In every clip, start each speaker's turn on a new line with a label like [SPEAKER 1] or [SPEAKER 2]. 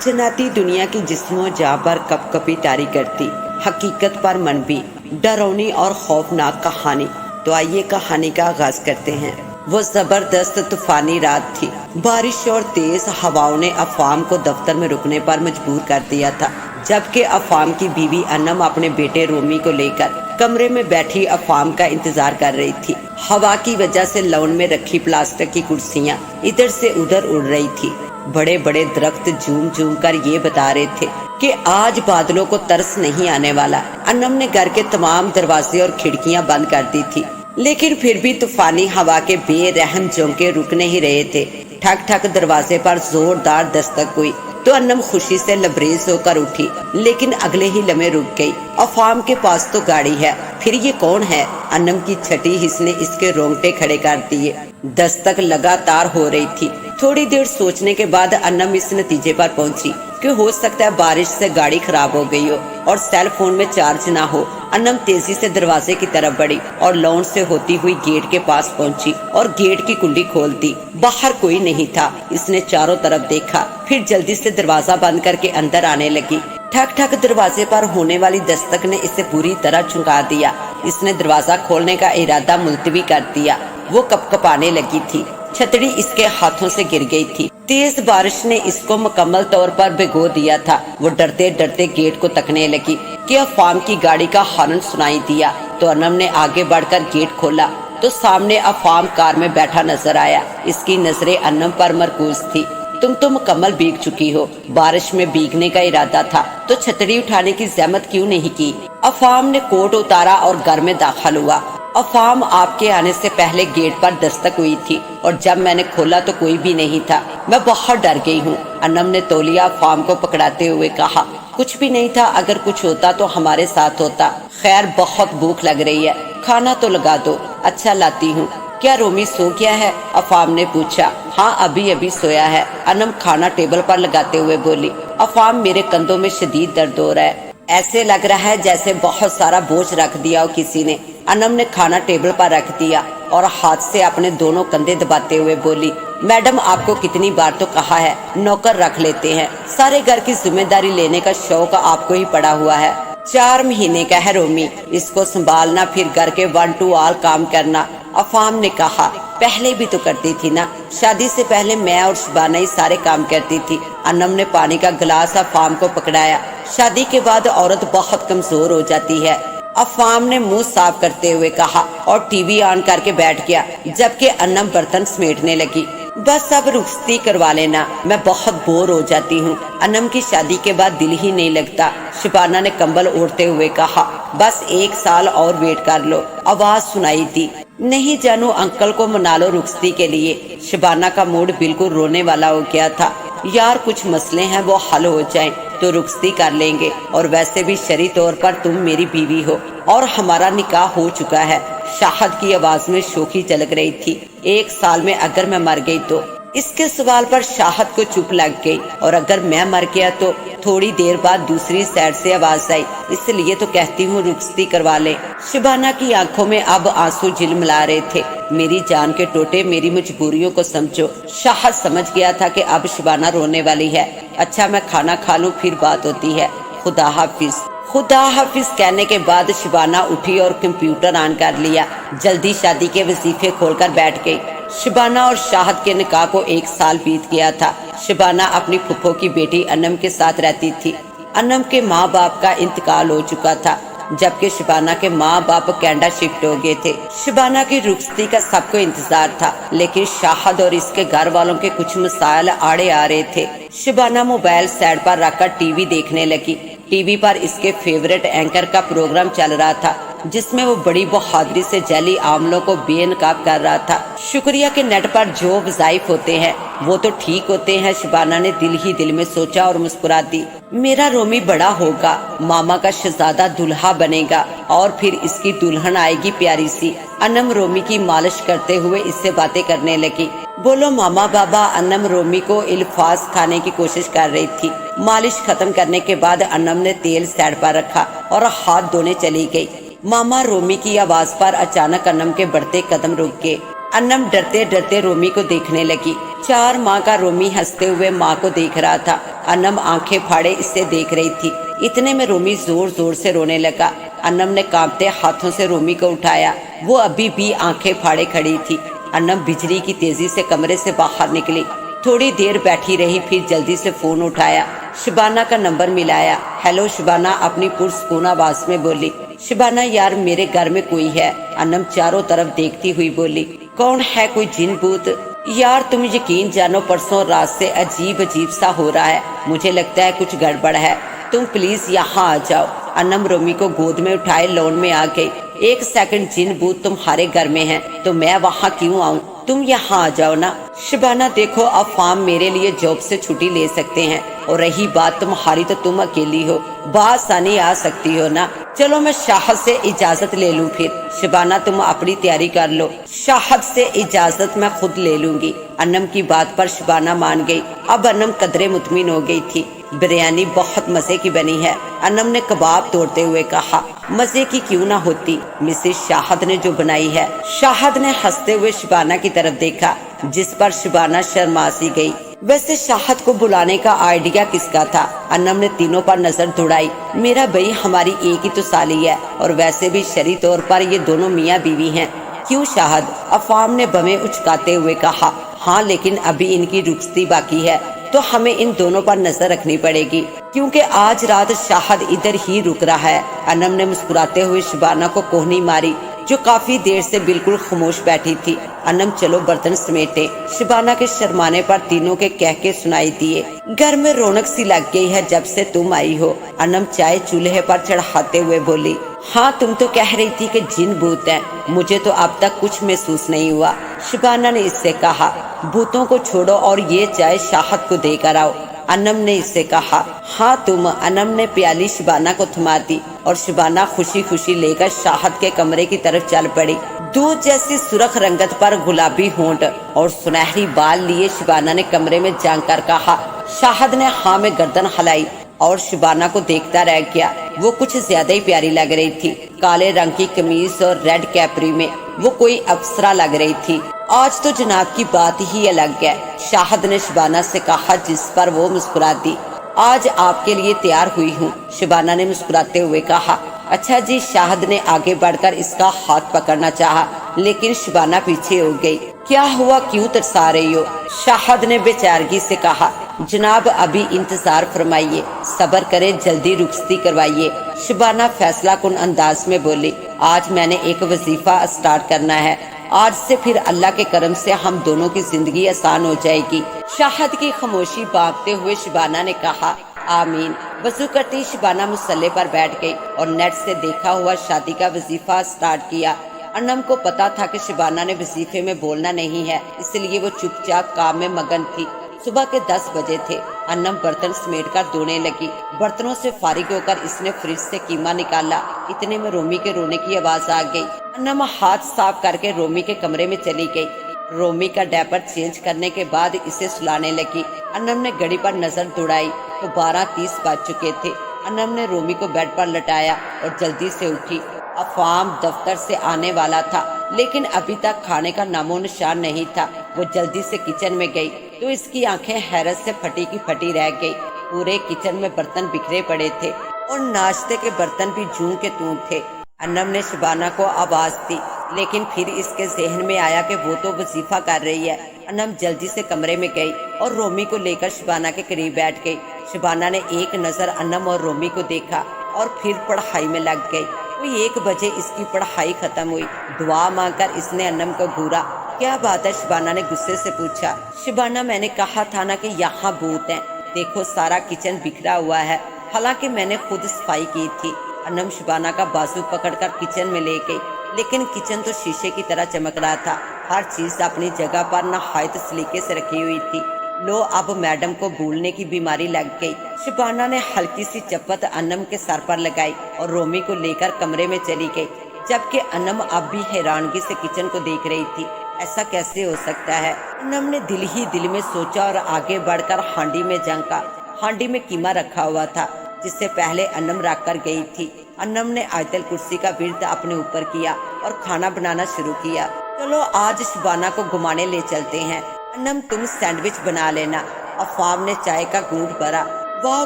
[SPEAKER 1] जन्नती दुनिया की जिस्मों जाँ पर कपकपी तारी करती, हकीकत पर मनबी, डरावनी और खौफनाक कहानी। तो आइए कहानी का आगाज करते हैं। वो जबरदस्त तूफानी रात थी। बारिश और तेज हवाओं ने अफाम को दफ्तर में रुकने पर मजबूर कर दिया था, जबकि अफाम की बीवी अनम अपने बेटे रोमी को लेकर कमरे में बैठी अफाम का इंतजार कर रही थी। हवा की वजह से लॉन में रखी प्लास्टिक की कुर्सियां इधर से उधर उड़ रही थी। बड़े बड़े दरख्त झूम झूम कर ये बता रहे थे कि आज बादलों को तरस नहीं आने वाला। अनम ने घर के तमाम दरवाजे और खिड़कियां बंद कर दी थी, लेकिन फिर भी तूफानी हवा के बेरहम झोंके रुक नहीं रहे थे। ठक ठक दरवाजे पर जोरदार दस्तक हुई तो अनम खुशी से लबरेज होकर उठी, लेकिन अगले ही लम्हे रुक गई। अफाम के पास तो गाड़ी है, फिर ये कौन है? अनम की छठी हिस्स ने इसके रोंगटे खड़े कर दिए। दस्तक लगातार हो रही थी। थोड़ी देर सोचने के बाद अनम इस नतीजे पर पहुंची कि हो सकता है बारिश से गाड़ी खराब हो गई हो और सेल फोन में चार्ज ना हो। अनम तेजी से दरवाजे की तरफ बढ़ी और लॉन से होती हुई गेट के पास पहुंची और गेट की कुंडी खोल दी। बाहर कोई नहीं था। इसने चारों तरफ देखा, फिर जल्दी से दरवाजा बंद करके अंदर आने लगी। ठक ठक दरवाजे पर होने वाली दस्तक ने इसे पूरी तरह चौंका दिया। इसने दरवाजा खोलने का इरादा मुलतवी कर दिया। वो कपकपाने लगी थी। छतरी इसके हाथों से गिर गई थी। तेज बारिश ने इसको मुकम्मल तौर पर भिगो दिया था। वो डरते डरते गेट को तकने लगी कि अफाम की गाड़ी का हॉर्न सुनाई दिया। तो अनम ने आगे बढ़कर गेट खोला तो सामने अफाम कार में बैठा नजर आया। इसकी नजरें अनम पर मरकूज थी। तुम तो मुकम्मल भीग चुकी हो। बारिश में भीगने का इरादा था तो छतरी उठाने की जहमत क्यों नहीं की? अफाम ने कोट उतारा और घर में दाखिल हुआ। अफाम, आपके आने से पहले गेट पर दस्तक हुई थी और जब मैंने खोला तो कोई भी नहीं था। मैं बहुत डर गई हूँ। अनम ने तौलिया अफाम को पकड़ाते हुए कहा। कुछ भी नहीं था, अगर कुछ होता तो हमारे साथ होता। खैर, बहुत भूख लग रही है, खाना तो लगा दो। अच्छा, लाती हूँ। क्या रोमी सो गया है? अफाम ने पूछा। हाँ, अभी अभी सोया है, अनम खाना टेबल पर लगाते हुए बोली। अफाम, मेरे कंधों में शदीद दर्द हो रहा है। ऐसे लग रहा है जैसे बहुत सारा बोझ रख दिया हो किसी ने। अनम ने खाना टेबल पर रख दिया और हाथ से अपने दोनों कंधे दबाते हुए बोली। मैडम, आपको कितनी बार तो कहा है नौकर रख लेते हैं। सारे घर की जिम्मेदारी लेने का शौक आपको ही पड़ा हुआ है। 4 महीने का है रोमी, इसको संभालना, फिर घर के 1 to all काम करना। अफाम ने कहा। पहले भी तो करती थी ना, शादी से पहले मैं और शबाना ही सारे काम करती थी। अनम ने पानी का गिलास अफाम को पकड़ाया। शादी के बाद औरत बहुत कमजोर हो जाती है, अफाम ने मुंह साफ करते हुए कहा और टीवी ऑन करके बैठ गया, जबकि अनम बर्तन समेटने लगी। बस अब रुखसती करवा लेना, मैं बहुत बोर हो जाती हूँ। अनम की शादी के बाद दिल ही नहीं लगता, शबाना ने कंबल ओढ़ते हुए कहा। बस 1 साल और वेट कर लो, आवाज सुनाई दी। नहीं जानू, अंकल को मना लो रुखसती के लिए। शबाना का मूड बिल्कुल रोने वाला हो गया था। यार, कुछ मसले हैं, वो हल हो जाएं तो रुखसती कर लेंगे, और वैसे भी शरई तौर पर तुम मेरी बीवी हो और हमारा निकाह हो चुका है। शाहद की आवाज में शोखी झलक रही थी। 1 साल में अगर मैं मर गई तो? इसके सवाल पर शाहद को चुप लग गई। और अगर मैं मर गया तो? थोड़ी देर बाद दूसरी साइड से आवाज आई। इसलिए तो कहती हूँ रुखसती करवा ले। शबाना की आंखों में अब आंसू झिलमिला रहे थे। मेरी जान के टोटे, मेरी मजबूरियों को समझो। शाहद समझ गया था कि अब शबाना रोने वाली है। अच्छा, मैं खाना खा लूं, फिर बात होती है। खुदा हाफिज। खुदा हाफिज कहने के बाद शबाना उठी और कंप्यूटर ऑन कर लिया। जल्दी शादी के वजीफे खोलकर बैठ गई। शबाना और शाहद के निकाह को 1 साल बीत गया था। शबाना अपनी फुफ्फो की बेटी अनम के साथ रहती थी। अनम के माँ बाप का इंतकाल हो चुका था, जबकि शबाना के माँ बाप कनाडा शिफ्ट हो गए थे। शबाना की रुखसती का सबको इंतजार था, लेकिन शाहद और इसके घर वालों के कुछ मसाइल आड़े आ रहे थे। शबाना मोबाइल साइड पर रखकर टीवी देखने लगी। टीवी पर इसके फेवरेट एंकर का प्रोग्राम चल रहा था, जिसमें वो बड़ी बहादुरी से जैली आमलों को बेनकाब कर रहा था। शुक्रिया के नेट पर जो वज़ाइफ होते हैं वो तो ठीक होते हैं, शबाना ने दिल ही दिल में सोचा और मुस्कुरा दी। मेरा रोमी बड़ा होगा, मामा का शहजादा दुल्हा बनेगा और फिर इसकी दुल्हन आएगी प्यारी सी। अनम रोमी की मालिश करते हुए इससे बातें करने लगी। बोलो मामा बाबा। अनम रोमी को इल्फाज खाने की कोशिश कर रही थी। मालिश खत्म करने के बाद अनम ने तेल साइड पर रखा और हाथ धोने चली गई। मामा रोमी की आवाज पर अचानक अनम के बढ़ते कदम रुक गए। अनम डरते डरते रोमी को देखने लगी। 4 माह का रोमी हंसते हुए माँ को देख रहा था। अनम आंखें फाड़े इसे देख रही थी। इतने में रोमी जोर जोर से रोने लगा। अनम ने कांपते हाथों से रोमी को उठाया। वो अभी भी आंखें फाड़े खड़ी थी। अनम बिजली की तेजी से कमरे से बाहर निकली। थोड़ी देर बैठी रही, फिर जल्दी से फोन उठाया। शबाना का नंबर मिलाया। हेलो शबाना, अपनी पुरस्कून आवाज में बोली। शबाना, यार मेरे घर में कोई है। अनम चारों तरफ देखती हुई बोली। कौन है, कोई जिन भूत? यार तुम यकीन जानो, परसों रात से अजीब अजीब सा हो रहा है। मुझे लगता है कुछ गड़बड़ है। तुम प्लीज यहाँ आ जाओ। अनम रोमी को गोद में उठाए लॉन में आ गई। एक सेकंड, जिन भूत तुम्हारे घर में है तो मैं वहाँ क्यों आऊँ? तुम यहाँ आ जाओ ना। शबाना देखो, अफाम मेरे लिए जॉब से छुट्टी ले सकते हैं, और रही बात तुम्हारी तो तुम अकेली हो, बासानी आ सकती हो ना। चलो मैं शाहद से इजाजत ले लूं फिर। शबाना तुम अपनी तैयारी कर लो, शाहद से इजाजत मैं खुद ले लूंगी। अनम की बात पर शबाना मान गई। अब अनम कदरे मुतमिन हो गई थी। बिरयानी बहुत मजे की बनी है। अनम ने कबाब तोड़ते हुए कहा। मजे की क्यों ना होती, मिसेस शाहद ने जो बनाई है। शाहद ने हंसते हुए शबाना की तरफ देखा, जिस पर शबाना शर्मा सी गई। वैसे शाहद को बुलाने का आइडिया किसका था? अनम ने तीनों पर नजर दौड़ाई। मेरा भाई, हमारी एक ही तो साली है, और वैसे भी शरई तौर पर ये दोनों मियाँ बीवी हैं। क्यों शाहद? अफाम ने बमें उचकाते हुए कहा। हाँ, लेकिन अभी इनकी रुखसती बाकी है, तो हमें इन दोनों पर नजर रखनी पड़ेगी, क्योंकि आज रात शाहद इधर ही रुक रहा है। अनम ने मुस्कुराते हुए शबाना को कोहनी मारी, जो काफी देर से बिल्कुल खामोश बैठी थी। अनम चलो बर्तन समेटे। शबाना के शर्माने पर तीनों के कह के सुनाई दिए। घर में रौनक सी लग गई है जब से तुम आई हो। अनम चाय चूल्हे पर चढ़ाते हुए बोली। हाँ, तुम तो कह रही थी कि जिन भूत हैं, मुझे तो अब तक कुछ महसूस नहीं हुआ। शबाना ने इससे कहा। भूतों को छोड़ो और ये चाय शाहद को देकर आओ। अनम ने इससे कहा। हाँ तुम। अनम ने प्याली शबाना को थमा दी, और शबाना खुशी खुशी लेकर शाहद के कमरे की तरफ चल पड़ी। दूध जैसी सुर्ख रंगत पर गुलाबी होंठ और सुनहरी बाल लिए शबाना ने कमरे में जाकर कहा। शाहद ने हाँ में गर्दन हिलाई और शबाना को देखता रह गया। वो कुछ ज्यादा ही प्यारी लग रही थी। काले रंग की कमीज और रेड कैपरी में वो कोई अप्सरा लग रही थी। आज तो जनाब की बात ही अलग है, शाहद ने शबाना से कहा, जिस पर वो मुस्कुरा दी। आज आपके लिए तैयार हुई हूँ, शबाना ने मुस्कुराते हुए कहा। अच्छा जी। शाहद ने आगे बढ़कर इसका हाथ पकड़ना चाहा, लेकिन शबाना पीछे हो गई। क्या हुआ, क्यों तरसा रही हो? शाहद ने बेचारगी से कहा। जनाब अभी इंतजार फरमाइए, सब्र करें, जल्दी रुखसती करवाइए। शबाना फैसला कुन अंदाज में बोली। आज मैंने एक वजीफा स्टार्ट करना है। आज से फिर अल्लाह के करम से हम दोनों की जिंदगी आसान हो जाएगी। शाहद की खामोशी बांटते हुए शबाना ने कहा। आमीन। वजू करती शबाना मुसल्ले पर बैठ गई और नेट से देखा हुआ शादी का वजीफा स्टार्ट किया। अनम को पता था कि शबाना ने वजीफे में बोलना नहीं है, इसलिए वो चुपचाप काम में मगन थी। सुबह के 10 बजे थे। अनम बर्तन समेट कर धोने लगी। बर्तनों से फारिग होकर इसने फ्रिज से कीमा निकाला। इतने में रोमी के रोने की आवाज आ गई। अनम हाथ साफ करके रोमी के कमरे में चली गई। रोमी का डायपर चेंज करने के बाद इसे सुलाने लगी। अनम ने घड़ी पर नजर दौड़ाई तो 12:30 बज चुके थे। अनम ने रोमी को बेड पर लटाया और जल्दी से उठी। अफाम दफ्तर से आने वाला था, लेकिन अभी तक खाने का नामो निशान नहीं था। वो जल्दी से किचन में गई तो इसकी आंखें हैरत से फटी की फटी रह गई। पूरे किचन में बर्तन बिखरे पड़े थे और नाश्ते के बर्तन भी जूं के तूं थे। अनम ने शबाना को आवाज दी, लेकिन फिर इसके जहन में आया कि वो तो वजीफा कर रही है। अनम जल्दी से कमरे में गई और रोमी को लेकर शबाना के करीब बैठ गई। शबाना ने एक नजर अनम और रोमी को देखा और फिर पढ़ाई में लग गई। कोई 1 बजे इसकी पढ़ाई खत्म हुई। दुआ मांगकर इसने अनम को घूरा। क्या बात है, शबाना ने गुस्से से पूछा। शबाना, मैंने कहा था ना कि यहाँ भूत हैं। देखो सारा किचन बिखरा हुआ है, हालांकि मैंने खुद सफाई की थी। अनम शबाना का बाजू पकड़कर किचन में ले गई, लेकिन किचन तो शीशे की तरह चमक रहा था। हर चीज अपनी जगह पर नहायत सलीके से रखी हुई थी। लो, अब मैडम को भूलने की बीमारी लग गई। शबाना ने हल्की सी चपत अनम के सर पर लगाई और रोमी को लेकर कमरे में चली गई, जबकि अनम अब भी हैरानगी से किचन को देख रही थी। ऐसा कैसे हो सकता है? अनम ने दिल ही दिल में सोचा और आगे बढ़कर हांडी में झांका। हांडी में कीमा रखा हुआ था, जिससे पहले अनम रख कर गई थी। अनम ने आयतल कुर्सी का विर्द अपने ऊपर किया और खाना बनाना शुरू किया। चलो आज शबाना को घुमाने ले चलते हैं। अनम तुम सैंडविच बना लेना, अफाम ने चाय का घूंट भरा। वाह,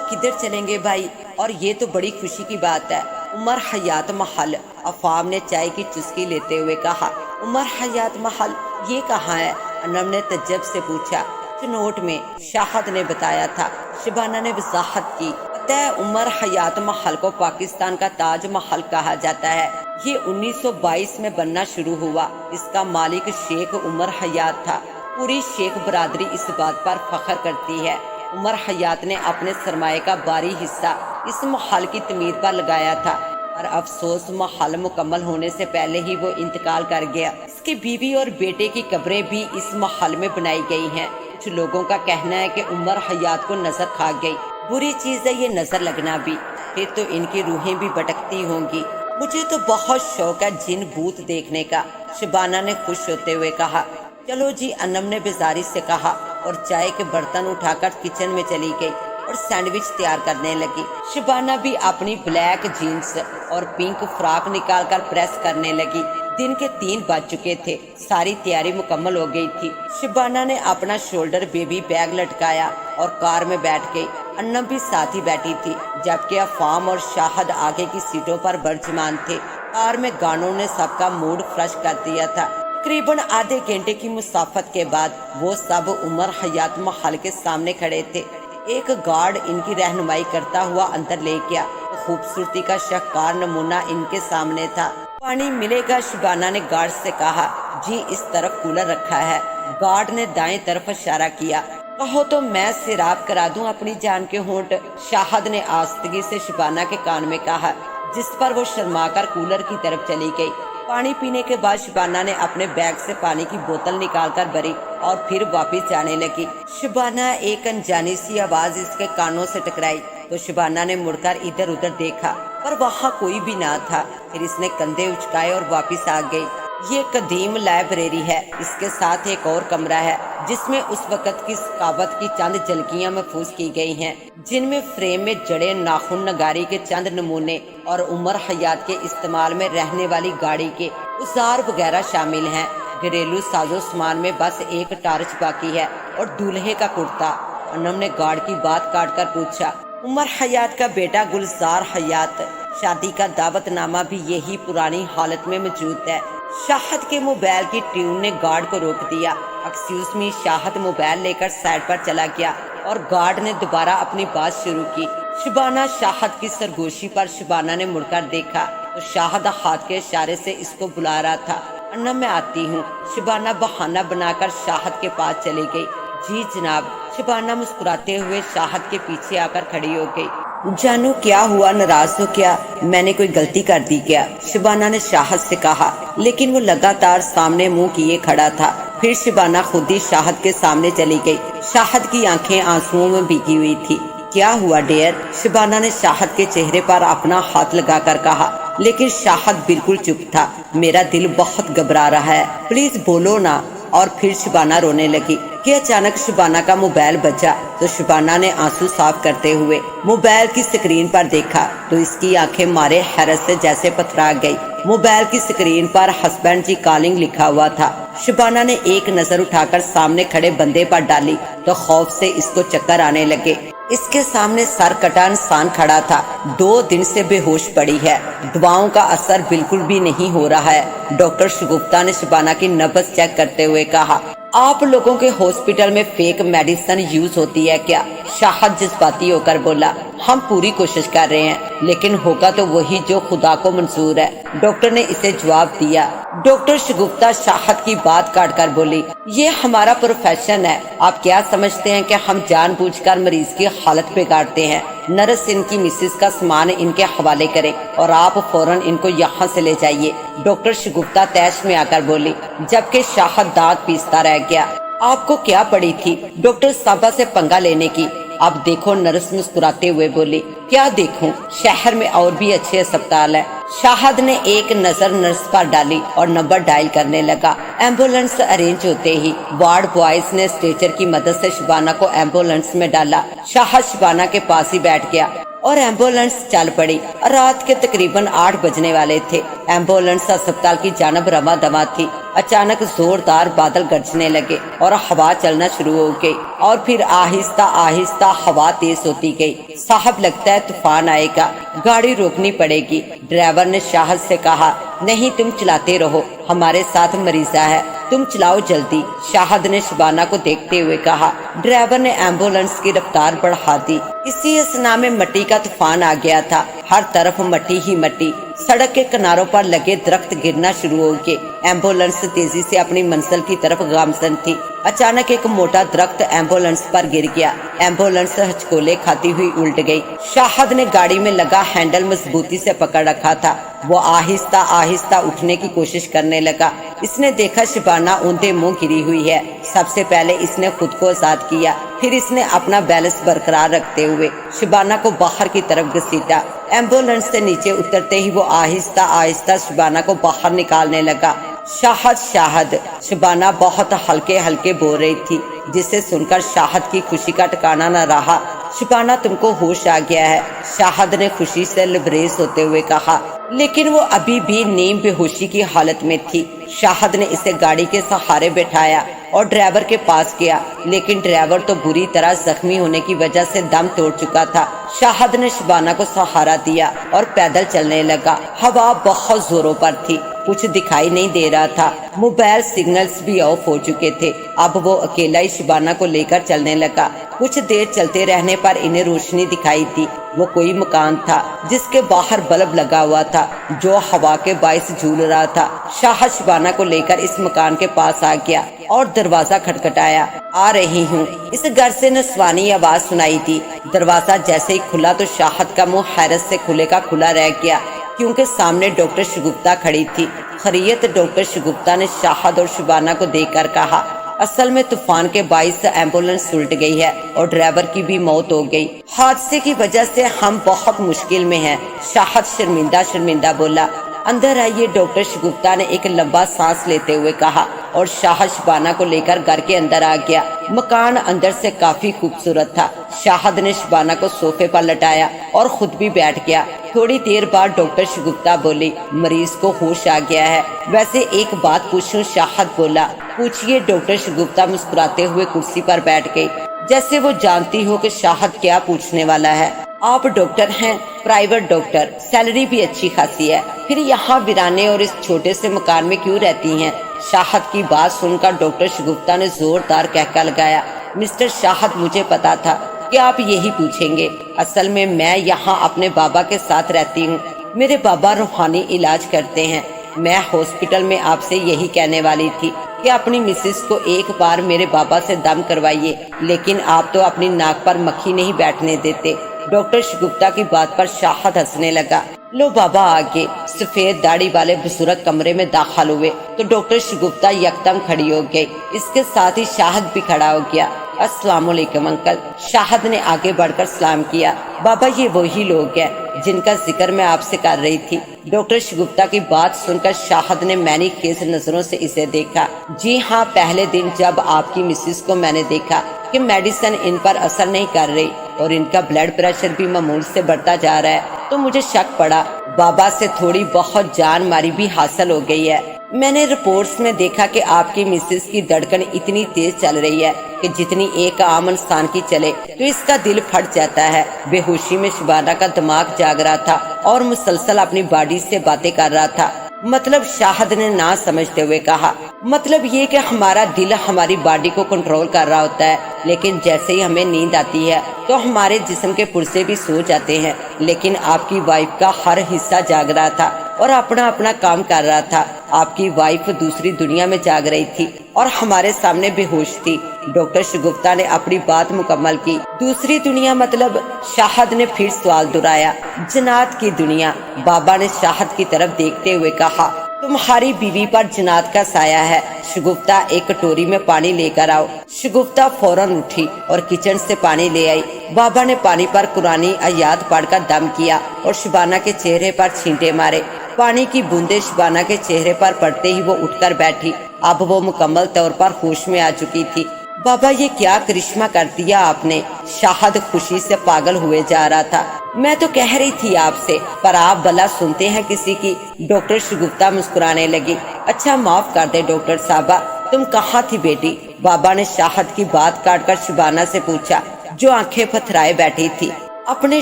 [SPEAKER 1] किधर चलेंगे भाई, और ये तो बड़ी खुशी की बात है। उमर हयात महल, अफाम ने चाय की चुस्की लेते हुए कहा। उमर हयात महल, ये कहाँ है? अनम ने तज्जब से पूछा। जो नोट में शाहद ने बताया था, शबाना ने वजाहत की। पता है, उमर हयात महल को पाकिस्तान का ताज महल कहा जाता है। ये 1922 में बनना शुरू हुआ। इसका मालिक शेख उमर हयात था। पूरी शेख बरादरी इस बात पर फख्र करती है। उमर हयात ने अपने सरमाए का भारी हिस्सा इस महल की तमीर पर लगाया था, और अफसोस महल मुकम्मल होने से पहले ही वो इंतकाल कर गया। इसकी बीवी और बेटे की कब्रें भी इस महल में बनाई गई हैं। कुछ लोगों का कहना है कि उमर हयात को नजर खा गई। बुरी चीज है ये नजर लगना भी, फिर तो इनकी रूहें भी भटकती होंगी। मुझे तो बहुत शौक है जिन भूत देखने का, शबाना ने खुश होते हुए कहा। चलो जी, अनम ने बेजारी से कहा, और चाय के बर्तन उठाकर किचन में चली गई और सैंडविच तैयार करने लगी। शबाना भी अपनी ब्लैक जीन्स और पिंक फ्रॉक निकालकर प्रेस करने लगी। दिन के 3 बज चुके थे। सारी तैयारी मुकम्मल हो गई थी। शबाना ने अपना शोल्डर बेबी बैग लटकाया और कार में बैठ गई। अन्नम भी साथ ही बैठी थी, जबकि अफाम और शाहद आगे की सीटों पर बरजमान थे। कार में गानों ने सबका मूड फ्रेश कर दिया था। तकरीबन आधे घंटे की मुसाफत के बाद वो सब उमर हयात महल के सामने खड़े थे। एक गार्ड इनकी रहनुमाई करता हुआ अंदर ले गया। खूबसूरती का शाहकार नमूना इनके सामने था। पानी मिलेगा? शबाना ने गार्ड से कहा। जी, इस तरफ कूलर रखा है। गार्ड ने दाएं तरफ इशारा किया। कहो तो मैं सिराब करा दूं अपनी जान के होंठ, शाहद ने आस्तगी से शबाना के कान में कहा, जिस पर वो शर्माकर कूलर की तरफ चली गई। पानी पीने के बाद शबाना ने अपने बैग से पानी की बोतल निकालकर भरी और फिर वापस जाने लगी। शबाना, एक अनजानी सी आवाज इसके कानों से टकराई तो शबाना ने मुड़कर इधर उधर देखा, पर वहाँ कोई भी ना था। फिर इसने कंधे उचकाए और वापस आ गई। ये कदीम लाइब्रेरी है। इसके साथ एक और कमरा है जिसमें उस वक़्त की सकावत की चंद झलकियां महफूज की गई हैं, जिनमें फ्रेम में जड़े नाखून नगारी के चंद नमूने और उमर हयात के इस्तेमाल में रहने वाली गाड़ी के औजार वगैरह शामिल हैं। घरेलू साजो सामान में बस एक टार्च बाकी है और दूल्हे का कुर्ता। अनम ने गार्ड की बात काट कर पूछा। उमर हयात का बेटा गुलजार हयात, शादी का दावतनामा भी यही पुरानी हालत में मौजूद है। शाहद के मोबाइल की ट्यून ने गार्ड को रोक दिया। एक्सक्यूज मी, शाहद मोबाइल लेकर साइड पर चला गया और गार्ड ने दोबारा अपनी बात शुरू की। शबाना, शाहद की सरगोशी पर शबाना ने मुड़कर देखा तो शाहद हाथ के इशारे से इसको बुला रहा था। अन्ना, मैं आती हूँ। शबाना बहाना बनाकर शाहद के पास चली गई। जी जनाब। शबाना मुस्कुराते हुए शाहद के पीछे आकर खड़ी हो गई। जानू, क्या हुआ? नाराज हो क्या? मैंने कोई गलती कर दी क्या? शबाना ने शाहद से कहा, लेकिन वो लगातार सामने मुंह किए खड़ा था। फिर शबाना खुद ही शाहद के सामने चली गई। शाहद की आंखें आंसुओं में भीगी हुई थी। क्या हुआ डियर? शबाना ने शाहद के चेहरे पर अपना हाथ लगाकर कहा, लेकिन शाहद बिल्कुल चुप था। मेरा दिल बहुत घबरा रहा है, प्लीज बोलो ना। और फिर शबाना रोने लगी कि अचानक शबाना का मोबाइल बजा तो शबाना ने आंसू साफ करते हुए मोबाइल की स्क्रीन पर देखा तो इसकी आंखें मारे हैरत से जैसे पथरा गई। मोबाइल की स्क्रीन पर हस्बैंड जी कॉलिंग लिखा हुआ था। शबाना ने एक नजर उठाकर सामने खड़े बंदे पर डाली तो खौफ से इसको चक्कर आने लगे। इसके सामने सर कटा इंसान खड़ा था। 2 दिन से बेहोश पड़ी है। दवाओं का असर बिल्कुल भी नहीं हो रहा है। डॉक्टर शगुफ्ता ने शबाना की नब्ज चेक करते हुए कहा, आप लोगों के हॉस्पिटल में फेक मेडिसिन यूज होती है क्या? शाहद जज्बाती होकर बोला, हम पूरी कोशिश कर रहे हैं, लेकिन होगा तो वही जो खुदा को मंजूर है। डॉक्टर ने इसे जवाब दिया। डॉक्टर शगुफ्ता शाहद की बात काट कर बोली, ये हमारा प्रोफेशन है। आप क्या समझते हैं कि हम जानबूझकर मरीज की हालत बिगाड़ते हैं? नर्स इनकी मिसेस का सामान इनके हवाले करे और आप फौरन इनको यहाँ से ले जाइए। डॉक्टर शगुफ्ता तैश में आकर बोली, जबकि शाहद दांत पीसता रह गया। आपको क्या पड़ी थी डॉक्टर साहबा से पंगा लेने की? अब देखो, नर्स मुस्कुराते हुए बोली। क्या देखूं? शहर में और भी अच्छे अस्पताल है। शाहद ने एक नजर नर्स पर डाली और नंबर डायल करने लगा। एम्बुलेंस अरेंज होते ही वार्ड बॉयज ने स्ट्रेचर की मदद से शबाना को एम्बुलेंस में डाला। शाहद शबाना के पास ही बैठ गया। और एम्बुलेंस चल पड़ी। रात के तकरीबन 8 बजने वाले थे। एम्बुलेंस अस्पताल की जानब रवा दवा थी। अचानक जोरदार बादल गरजने लगे और हवा चलना शुरू हो गई और फिर आहिस्ता आहिस्ता हवा तेज होती गई। साहब लगता है तूफान आएगा, गाड़ी रोकनी पड़ेगी। ड्राइवर ने शाहद से कहा, नहीं तुम चलाते रहो, हमारे साथ मरीजा है, तुम चलाओ जल्दी। शाहद ने शबाना को देखते हुए कहा। ड्राइवर ने एम्बुलेंस की रफ्तार बढ़ा दी। इसी असना में मिट्टी का तूफान आ गया था। हर तरफ मिट्टी ही मिट्टी। सड़क के किनारों पर लगे दरख्त गिरना शुरू हो गए। एम्बुलेंस तेजी से अपनी मंजिल की तरफ गामजन थी। अचानक एक मोटा दरख्त एम्बुलेंस पर गिर गया। एम्बुलेंस हचकोले खाती हुई उल्ट गई। शाहद ने गाड़ी में लगा हैंडल मजबूती से पकड़ रखा था। वो आहिस्ता आहिस्ता उठने की कोशिश करने लगा। इसने देखा शबाना ऊंधे मुंह गिरी हुई है। सबसे पहले इसने खुद को आजाद किया, फिर इसने अपना बैलेंस बरकरार रखते हुए शबाना को बाहर की तरफ घसीटा। एम्बुलेंस से नीचे उतरते ही वो आहिस्ता आहिस्ता शबाना को बाहर निकालने लगा। शाहद शाहद, शबाना बहुत हल्के हल्के बोल रही थी, जिसे सुनकर शाहद की खुशी का ठिकाना न रहा। शबाना तुमको होश आ गया है, शाहद ने खुशी से लबरेज होते हुए कहा, लेकिन वो अभी भी नीम बेहोशी की हालत में थी। शाहद ने इसे गाड़ी के सहारे बैठाया और ड्राइवर के पास गया, लेकिन ड्राइवर तो बुरी तरह जख्मी होने की वजह से दम तोड़ चुका था। शाहद ने शबाना को सहारा दिया और पैदल चलने लगा। हवा बहुत जोरों पर थी, कुछ दिखाई नहीं दे रहा था। मोबाइल सिग्नल्स भी ऑफ हो चुके थे। अब वो अकेला ही शबाना को लेकर चलने लगा। कुछ देर चलते रहने पर इन्हें रोशनी दिखाई दी। वो कोई मकान था जिसके बाहर बल्ब लगा हुआ था, जो हवा के बाइस झूल रहा था। शाहद शबाना को लेकर इस मकान के पास आ गया और दरवाजा खटखटाया। आ रही हूँ, इस घर से नस्वानी आवाज सुनाई दी। दरवाजा जैसे ही खुला तो शाहद का मुंह हैरत से खुले का खुला रह गया, क्योंकि सामने डॉक्टर शगुफ्ता खड़ी थी। खैरियत? डॉक्टर शगुफ्ता ने शाहद और शबाना को देखकर कहा, असल में तूफान के बाइस एम्बुलेंस उल्ट गई है और ड्राइवर की भी मौत हो गई। हादसे की वजह से हम बहुत मुश्किल में हैं। शाहद शर्मिंदा शर्मिंदा बोला। अंदर आइए, डॉक्टर शगुफ्ता ने एक लंबा सांस लेते हुए कहा और शाहद शबाना को लेकर घर के अंदर आ गया। मकान अंदर से काफी खूबसूरत था। शाहद ने शबाना को सोफे पर लटाया और खुद भी बैठ गया। थोड़ी देर बाद डॉक्टर शगुफ्ता बोली, मरीज को होश आ गया है। वैसे एक बात पूछूं? शाहद बोला। पूछिए। डॉक्टर शगुफ्ता मुस्कुराते हुए कुर्सी पर बैठ गई, जैसे वो जानती हो कि शाहद क्या पूछने वाला है। आप डॉक्टर हैं? प्राइवेट डॉक्टर, सैलरी भी अच्छी खासी है। फिर यहाँ वीराने और इस छोटे से मकान में क्यों रहती हैं? शाहद की बात सुनकर डॉक्टर शगुफ्ता ने जोरदार कहका लगाया। मिस्टर शाहद, मुझे पता था कि आप यही पूछेंगे। असल में मैं यहाँ अपने बाबा के साथ रहती हूँ। मेरे बाबा रूहानी इलाज करते हैं। मैं हॉस्पिटल में आपसे यही कहने वाली थी कि अपनी मिसेस को एक बार मेरे बाबा से दम करवाइए, लेकिन आप तो अपनी नाक पर मक्खी नहीं बैठने देते। डॉक्टर शगुफ्ता की बात पर शाहद हंसने लगा। लो बाबा आगे। सफेद दाढ़ी वाले बुजुर्ग कमरे में दाखिल हुए तो डॉक्टर शगुफ्ता यकदम खड़ी हो गई। इसके साथ ही शाहद भी खड़ा हो गया। अस्सलाम वालेकुम अंकल। शाहद ने आगे बढ़कर सलाम किया। बाबा, ये वही लोग हैं जिनका जिक्र मैं आपसे कर रही थी। डॉक्टर शगुफ्ता की बात सुनकर शाहद ने मैनी खेज नजरों से इसे देखा। जी हाँ, पहले दिन जब आपकी मिसेस को मैंने देखा कि मेडिसिन इन पर असर नहीं कर रही और इनका ब्लड प्रेशर भी मामूल से बढ़ता जा रहा है, तो मुझे शक पड़ा बाबा से थोड़ी बहुत जान मारी भी हासिल हो गई है। मैंने रिपोर्ट्स में देखा कि आपकी मिसेस की धड़कन इतनी तेज चल रही है कि जितनी एक आम इंसान की चले तो इसका दिल फट जाता है। बेहोशी में शबाना का दिमाग जाग रहा था और मुसलसल अपनी बॉडी से बातें कर रहा था। मतलब? शाहद ने ना समझते हुए कहा। मतलब ये कि हमारा दिल हमारी बॉडी को कंट्रोल कर रहा होता है, लेकिन जैसे ही हमें नींद आती है तो हमारे जिस्म के पुर्जे भी सो जाते हैं। लेकिन आपकी वाइफ का हर हिस्सा जाग रहा था और अपना अपना काम कर रहा था। आपकी वाइफ दूसरी दुनिया में जाग रही थी और हमारे सामने बेहोश थी। डॉक्टर शगुफ्ता ने अपनी बात मुकम्मल की। दूसरी दुनिया मतलब? शाहद ने फिर सवाल दोहराया। जन्नत की दुनिया। बाबा ने शाहद की तरफ देखते हुए कहा, तुम्हारी बीवी पर जन्नत का साया है। शगुफ्ता, एक कटोरी में पानी लेकर आओ। शगुफ्ता फौरन उठी और किचन से पानी ले आई। बाबा ने पानी पर कुरानी आयात पढ़कर दम किया और शबाना के चेहरे पर छींटे मारे। पानी की बूंदें शबाना के चेहरे पर पड़ते ही वो उठकर बैठी। अब वो मुकम्मल तौर पर होश में आ चुकी थी। बाबा ये क्या करिश्मा कर दिया आपने। शाहद खुशी से पागल हुए जा रहा था। मैं तो कह रही थी आपसे, पर आप भला सुनते हैं किसी की। डॉक्टर शगुफ्ता मुस्कुराने लगी। अच्छा माफ कर दे डॉक्टर साहबा, तुम कहाँ थी बेटी? बाबा ने शाहद की बात काटकर शबाना से पूछा, जो आंखें पथराए बैठी थी। अपने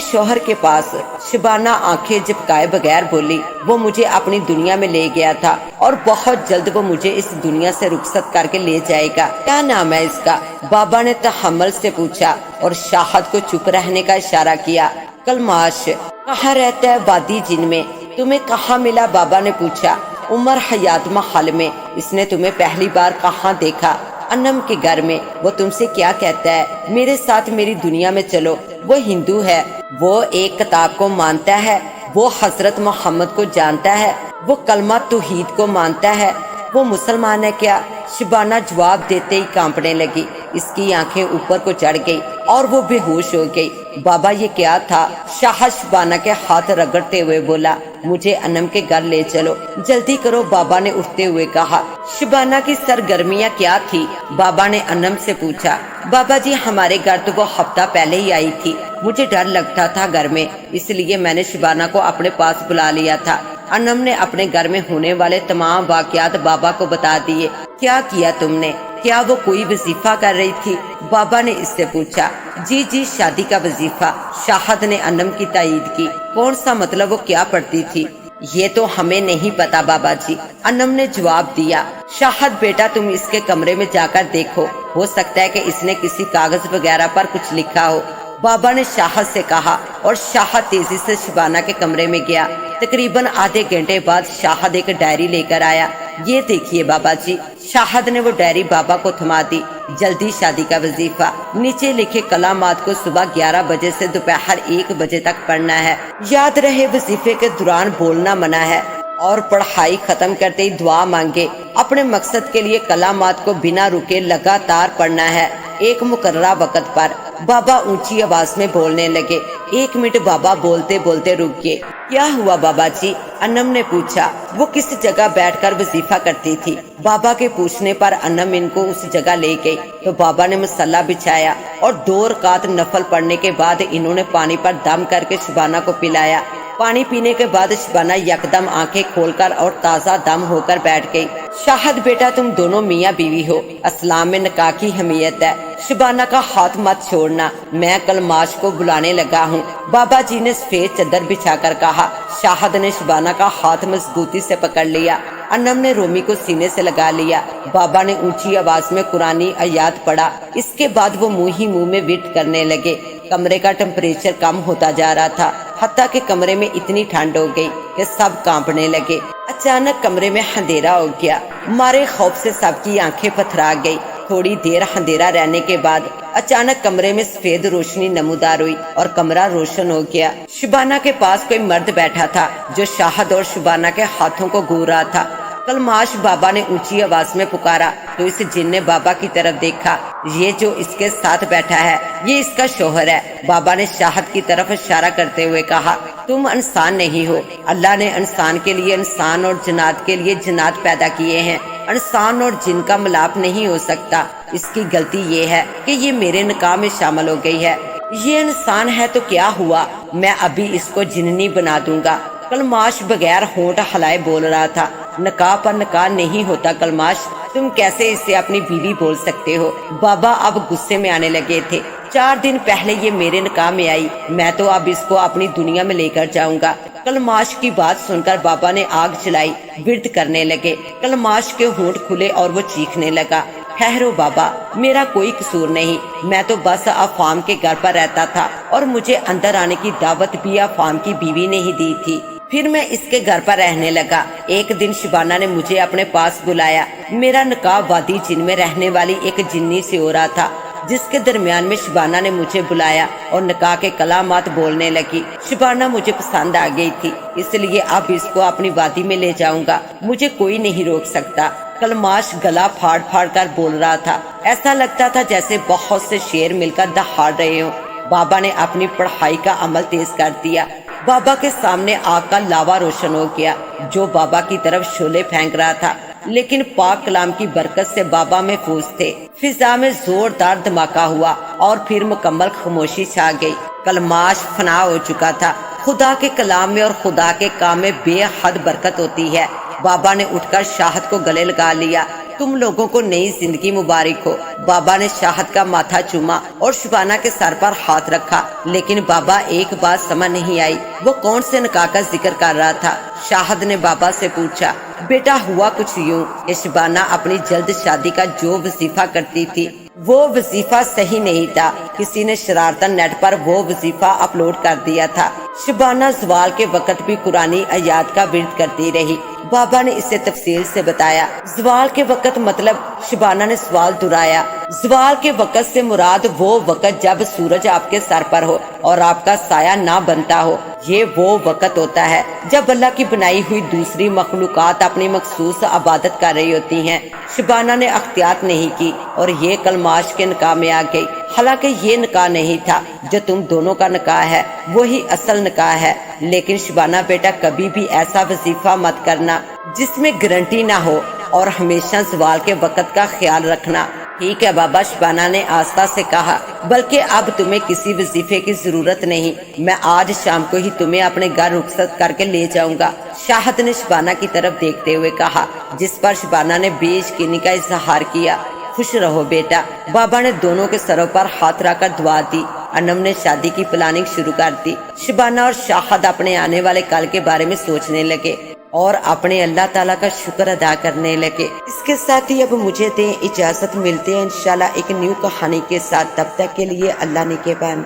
[SPEAKER 1] शोहर के पास। शबाना आंखें झपकाए बगैर बोली, वो मुझे अपनी दुनिया में ले गया था और बहुत जल्द वो मुझे इस दुनिया से रुखसत करके ले जाएगा। क्या नाम है इसका? बाबा ने तहम्मुल से पूछा और शाहद को चुप रहने का इशारा किया। कलमाश। कहाँ रहता है? वादी जिन में। तुम्हें कहाँ मिला? बाबा ने पूछा। उमर हयात महल में। इसने तुम्हें पहली बार कहाँ देखा? अन्नम के घर में। वो तुमसे क्या कहता है? मेरे साथ मेरी दुनिया में चलो। वो हिंदू है, वो एक किताब को मानता है, वो हजरत मोहम्मद को जानता है, वो कलमा तौहीद को मानता है। वो मुसलमान है क्या? शबाना जवाब देते ही कांपने लगी। इसकी आंखें ऊपर को चढ़ गई और वो बेहोश हो गई। बाबा ये क्या था? शाह शबाना के हाथ रगड़ते हुए बोला, मुझे अनम के घर ले चलो, जल्दी करो। बाबा ने उठते हुए कहा। शबाना की सरगर्मियां क्या थी? बाबा ने अनम से पूछा। बाबा जी हमारे घर तो वो हफ्ता पहले ही आई थी। मुझे डर लगता था घर में, इसलिए मैंने शबाना को अपने पास बुला लिया था। अनम ने अपने घर में होने वाले तमाम वाकयात बाबा को बता दिए। क्या किया तुमने? क्या वो कोई वजीफा कर रही थी? बाबा ने इससे पूछा। जी जी शादी का वजीफा। शाहद ने अनम की तायीद की। कौन सा मतलब? वो क्या पढ़ती थी? ये तो हमें नहीं पता बाबा जी, अनम ने जवाब दिया। शाहद बेटा तुम इसके कमरे में जाकर देखो, हो सकता है कि इसने किसी कागज वगैरह पर कुछ लिखा हो। बाबा ने शाहद से कहा और शाहद तेजी से शबाना के कमरे में गया। तकरीबन आधे घंटे बाद शाहद एक डायरी लेकर आया। ये देखिए बाबा जी। शाहद ने वो डायरी बाबा को थमा दी। जल्दी शादी का वजीफा। नीचे लिखे कलामात को सुबह 11 बजे से दोपहर 1 बजे तक पढ़ना है। याद रहे वजीफे के दौरान बोलना मना है और पढ़ाई खत्म करते ही दुआ मांगे। अपने मकसद के लिए कलामात को बिना रुके लगातार पढ़ना है, एक मुकर्ररा वक्त पर। बाबा ऊंची आवाज में बोलने लगे। 1 मिनट बाबा बोलते बोलते रुक गए। क्या हुआ बाबा जी? अनम ने पूछा। वो किस जगह बैठकर वजीफा करती थी? बाबा के पूछने पर अनम इनको उस जगह ले गई तो बाबा ने मसल्ला बिछाया और 2 रकात नफल पढ़ने के बाद इन्होंने पानी पर दम करके शबाना को पिलाया। पानी पीने के बाद शबाना यकदम आंखें खोलकर और ताज़ा दम होकर बैठ गई। शाहद बेटा तुम दोनों मियाँ बीवी हो, इस्लाम में निकाह की अहमियत है। शबाना का हाथ मत छोड़ना, मैं कल माश को बुलाने लगा हूँ। बाबा जी ने सफेद चादर बिछाकर कहा। शाहद ने शबाना का हाथ मजबूती से पकड़ लिया। अनम ने रोमी को सीने से लगा लिया। बाबा ने ऊंची आवाज में कुरानी आयात पढ़ा। इसके बाद वो मुंह ही मुंह में विट करने लगे। कमरे का टेम्परेचर कम होता जा रहा था, हत्ता के कमरे में इतनी ठंड हो गई कि सब कांपने लगे। अचानक कमरे में अंधेरा हो गया। मारे खौफ से सबकी आंखें पथरा गई। थोड़ी देर अंधेरा रहने के बाद अचानक कमरे में सफेद रोशनी नमूदार हुई और कमरा रोशन हो गया। शबाना के पास कोई मर्द बैठा था जो शाहद और शबाना के हाथों को घूर रहा था। कलमाश बाबा ने ऊंची आवाज में पुकारा तो इस जिन ने बाबा की तरफ देखा। ये जो इसके साथ बैठा है ये इसका शोहर है। बाबा ने शाहद की तरफ इशारा करते हुए कहा, तुम इंसान नहीं हो। अल्लाह ने इंसान के लिए इंसान और जन्नात के लिए जन्नात पैदा किए हैं। इंसान और जिन का मिलाप नहीं हो सकता। इसकी गलती ये है कि ये मेरे निकाह में शामिल हो गई है। ये इंसान है तो क्या हुआ, मैं अभी इसको जिन्नी बना दूंगा। कलमाश बगैर होंठ हलाए बोल रहा था। निकाह पर निकाह नहीं होता कलमाश, तुम कैसे इसे अपनी बीवी बोल सकते हो? बाबा अब गुस्से में आने लगे थे। 4 दिन पहले ये मेरे निकाह में आई, मैं तो अब इसको अपनी दुनिया में लेकर जाऊंगा। कलमाश की बात सुनकर बाबा ने आग जलाई, विर्द करने लगे। कलमाश के होंठ खुले और वो चीखने लगा, ठहरो बाबा, मेरा कोई कसूर नहीं। मैं तो बस अफाम के घर पर रहता था और मुझे अंदर आने की दावत भी अफाम की बीवी ने ही दी थी। फिर मैं इसके घर पर रहने लगा। एक दिन शबाना ने मुझे अपने पास बुलाया। मेरा निकाह वादी जिन में रहने वाली एक जिन्नी से हो रहा था, जिसके दरमियान में शबाना ने मुझे बुलाया और निकाह के कलामात बोलने लगी। शबाना मुझे पसंद आ गई थी, इसलिए अब इसको अपनी वादी में ले जाऊंगा। मुझे कोई नहीं रोक सकता। कलमाश गला फाड़ फाड़ कर बोल रहा था। ऐसा लगता था जैसे बहुत से शेर मिलकर दहाड़ रहे हों। बाबा ने अपनी पढ़ाई का अमल तेज कर दिया। बाबा के सामने आग का लावा रोशन हो गया जो बाबा की तरफ शोले फेंक रहा था। لیکن پاک کلام کی برکت سے بابا محفوظ تھے۔ فضا میں زوردار دھماکہ ہوا اور پھر مکمل خاموشی چھا گئی۔ کلماش فنا ہو چکا تھا۔ خدا کے کلام میں اور خدا کے کام میں بے حد برکت ہوتی ہے۔ بابا نے اٹھ کر شاہد کو گلے لگا لیا۔ تم لوگوں کو نئی زندگی مبارک ہو۔ بابا نے شاہد کا ماتھا چوما اور شبانہ کے سر پر ہاتھ رکھا، لیکن بابا ایک بات سمجھ نہیں آئی، وہ کون سے نکاح کا ذکر کر رہا تھا۔ شاہد نے بابا سے پوچھا، بیٹا ہوا کچھ یوں کہ شبانہ اپنی جلد شادی کا جو وظیفہ کرتی تھی وہ وظیفہ صحیح نہیں تھا۔ کسی نے شرارتاً نیٹ پر وہ وظیفہ اپلوڈ کر دیا تھا۔ شبانہ زوال کے وقت بھی قرآنی آیات کا ورد کرتی رہی۔ بابا نے اسے تفصیل سے بتایا۔ زوال کے وقت مطلب؟ شبانہ نے سوال دہرایا۔ زوال کے وقت سے مراد وہ وقت جب سورج آپ کے سر پر ہو اور آپ کا سایہ نہ بنتا ہو۔ یہ وہ وقت ہوتا ہے جب اللہ کی بنائی ہوئی دوسری مخلوقات اپنی مخصوص عبادت کر رہی ہوتی ہیں۔ شبانہ نے احتیاط نہیں کی اور یہ کلماش کے نکاح میں آ گئی۔ حالانکہ یہ نکاح نہیں تھا، جو تم دونوں کا نکاح ہے وہی اصل نکاح ہے۔ لیکن شبانہ بیٹا کبھی بھی ایسا وظیفہ مت کرنا جس میں گارنٹی نہ ہو، اور ہمیشہ زوال کے وقت کا خیال رکھنا۔ ٹھیک ہے بابا، شبانہ نے آستہ سے کہا، بلکہ اب تمہیں کسی وظیفے کی ضرورت نہیں، میں آج شام کو ہی تمہیں اپنے گھر رخصت کر کے لے جاؤں گا۔ شاہد نے شبانہ کی طرف دیکھتے ہوئے کہا، جس پر شبانہ نے بے یقینی کا اظہار کیا۔ خوش رہو بیٹا۔ بابا نے دونوں کے سروں پر ہاتھ رکھ کر دعا دی۔ انم نے شادی کی پلاننگ شروع کر دی۔ شبانہ اور شاہد اپنے آنے والے کل کے بارے میں سوچنے لگے اور اپنے اللہ تعالیٰ کا شکر ادا کرنے لگے۔ اس کے ساتھ ہی اب مجھے دیں اجازت، ملتے ہیں انشاءاللہ ایک نیو کہانی کے ساتھ، تب تک کے لیے اللہ نگہبان۔